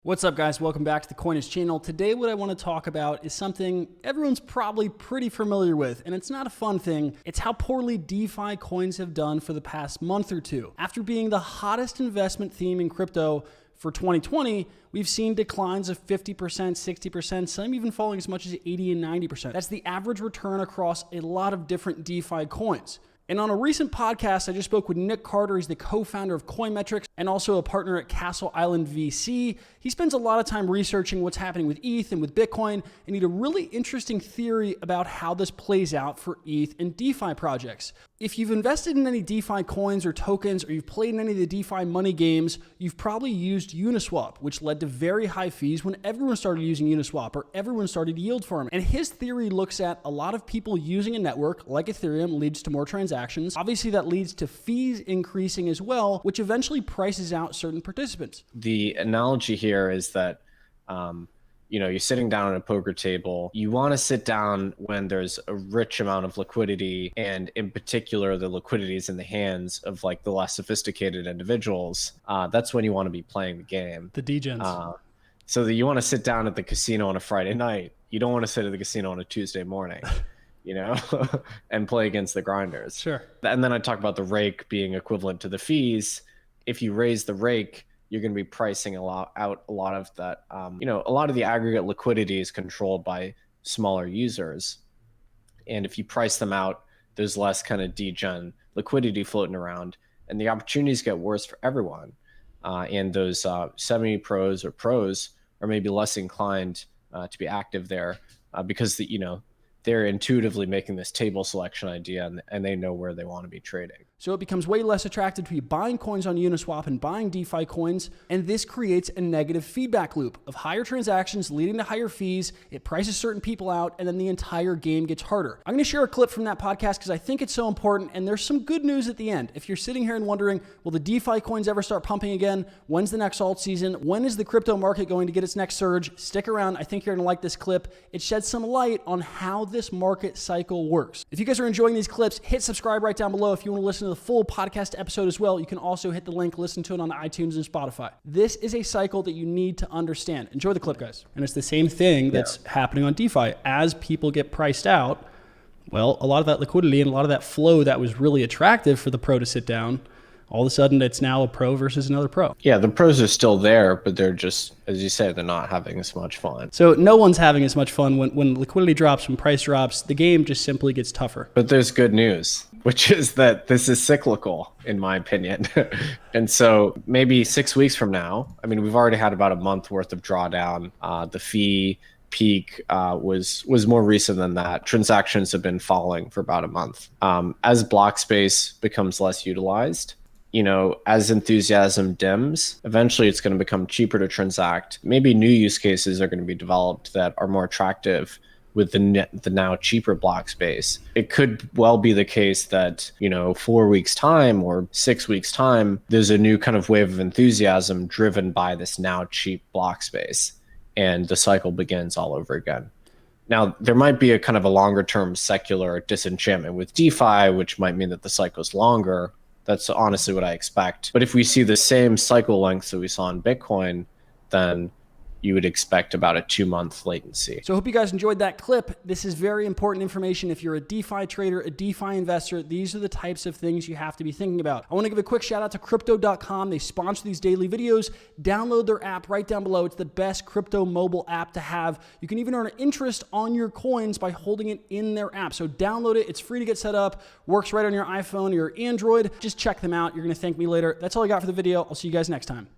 What's up, guys? Welcome back to the Coinage channel. Today what I want to talk about is something everyone's probably pretty familiar with, and it's not a fun thing. It's how poorly DeFi coins have done for the past month or two. After being the hottest investment theme in crypto for 2020, we've seen declines of 50%, 60%, some even falling as much as 80 and 90%. That's the average return across a lot of different DeFi coins. And on a recent podcast, I just spoke with Nick Carter. He's the co-founder of Coinmetrics and also a partner at Castle Island VC. He spends a lot of time researching what's happening with ETH and with Bitcoin, and he had a really interesting theory about how this plays out for ETH and DeFi projects. If you've invested in any DeFi coins or tokens, or you've played in any of the DeFi money games, you've probably used Uniswap, which led to very high fees when everyone started using Uniswap or everyone started yield farming. And his theory looks at a lot of people using a network like Ethereum leads to more transactions. Obviously, that leads to fees increasing as well, which eventually prices out certain participants. The analogy here is that you're sitting down at a poker table. You want to sit down when there's a rich amount of liquidity, and in particular, the liquidity is in the hands of like the less sophisticated individuals. That's when you want to be playing the game. The degens. So that you want to sit down at the casino on a Friday night. You don't want to sit at the casino on a Tuesday morning, and play against the grinders. Sure. And then I talk about the rake being equivalent to the fees. If you raise the rake, you're going to be pricing a lot of that. A lot of the aggregate liquidity is controlled by smaller users. And if you price them out, there's less kind of degen liquidity floating around, and the opportunities get worse for everyone. And those semi-pros or pros are maybe less inclined to be active there because they're intuitively making this table selection idea, and they know where they want to be trading. So it becomes way less attractive to be buying coins on Uniswap and buying DeFi coins, and this creates a negative feedback loop of higher transactions leading to higher fees. It prices certain people out, and then the entire game gets harder. I'm going to share a clip from that podcast because I think it's so important, and there's some good news at the end. If you're sitting here and wondering, will the DeFi coins ever start pumping again? When's the next alt season? When is the crypto market going to get its next surge? Stick around. I think you're going to like this clip. It sheds some light on how this market cycle works. If you guys are enjoying these clips, hit subscribe right down below. If you want to listen to the full podcast episode as well, you can also hit the link, listen to it on iTunes and Spotify. This is a cycle that you need to understand. Enjoy the clip, guys. And it's the same thing that's happening on DeFi. As people get priced out, well, a lot of that liquidity and a lot of that flow that was really attractive for the pro to sit down, all of a sudden it's now a pro versus another pro. Yeah, the pros are still there, but they're just, as you say, they're not having as much fun. So no one's having as much fun when liquidity drops, when price drops, the game just simply gets tougher. But there's good news, which is that this is cyclical, in my opinion. And so maybe 6 weeks from now, we've already had about a month worth of drawdown. The fee peak was more recent than that. Transactions have been falling for about a month. As block space becomes less utilized, as enthusiasm dims, eventually it's going to become cheaper to transact. Maybe new use cases are going to be developed that are more attractive with the now cheaper block space. It could well be the case that, 4 weeks time or 6 weeks time, there's a new kind of wave of enthusiasm driven by this now cheap block space, and the cycle begins all over again. Now, there might be a kind of a longer term secular disenchantment with DeFi, which might mean that the cycle's longer. That's honestly what I expect. But if we see the same cycle lengths that we saw in Bitcoin, then you would expect about a 2-month latency. So I hope you guys enjoyed that clip. This is very important information. If you're a DeFi trader, a DeFi investor, these are the types of things you have to be thinking about. I want to give a quick shout out to crypto.com. They sponsor these daily videos. Download their app right down below. It's the best crypto mobile app to have. You can even earn interest on your coins by holding it in their app. So download it. It's free to get set up. Works right on your iPhone or your Android. Just check them out. You're going to thank me later. That's all I got for the video. I'll see you guys next time.